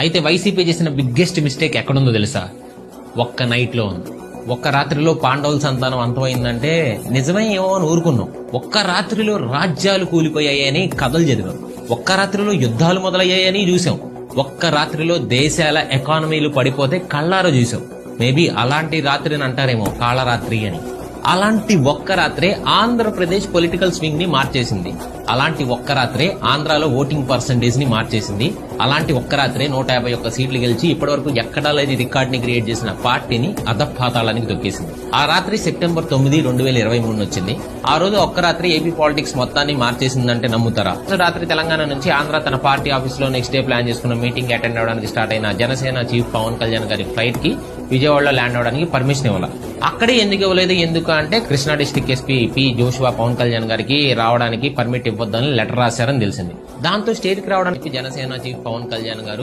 అయితే వైసీపీ చేసిన biggest mistake ఎక్కడుందో తెలుసా? ఒక్క నైట్ లో ఉంది. ఒక్క రాత్రిలో పాండవుల సంతానం అంతమైందంటే నిజమే ఏమో అని ఊరుకున్నాం. ఒక్క రాత్రిలో రాజ్యాలు కూలిపోయాయని కథలు చదివాం. ఒక్క రాత్రిలో యుద్ధాలు మొదలయ్యాయని చూసాం. ఒక్క రాత్రిలో దేశాల ఎకానమీలు పడిపోతే కళ్ళారా చూసాం. మేబీ అలాంటి రాత్రిని అంటారేమో కాళరాత్రి అని. అలాంటి ఒక్క రాత్రే ఆంధ్రప్రదేశ్ పొలిటికల్ స్వింగ్ ని మార్చేసింది. అలాంటి ఒక్క రాత్రే ఆంధ్రాలో ఓటింగ్ పర్సంటేజ్ ని మార్చేసింది. అలాంటి ఒక్క రాత్రే 151 సీట్లు గెలిచి ఇప్పటివరకు ఎక్కడా లేని రికార్డ్ ని క్రియేట్ చేసిన పార్టీని అధపాతాళానికి తొక్కేసింది. ఆ రాత్రి సెప్టెంబర్ 9, 2023 వచ్చింది. ఆ రోజు ఒక్క రాత్రి ఏపీ పాలిటిక్స్ మొత్తాన్ని మార్చేసిందంటే నమ్ముతారా? రాత్రి తెలంగాణ నుంచి ఆంధ్ర తన పార్టీ ఆఫీస్ లో నెక్స్ట్ డే ప్లాన్ చేసుకున్న మీటింగ్ అటెండ్ అవడానికి స్టార్ట్ అయిన జనసేన చీఫ్ పవన్ కళ్యాణ్ గారి ఫ్లైట్ కి విజయవాడలో ల్యాండ్ అవడానికి పర్మిషన్ ఇవ్వాలి. అక్కడే ఎందుకు ఇవ్వలేదు? ఎందుకు అంటే Krishna district SP P Joshua Pavan Kalyan గారికి రావడానికి పర్మిట్ ఇవ్వద్దని లెటర్ రాశారని తెలిసింది. దాంతో స్టేట్ కి రావడానికి జనసేన చీఫ్ పవన్ కళ్యాణ్ గారు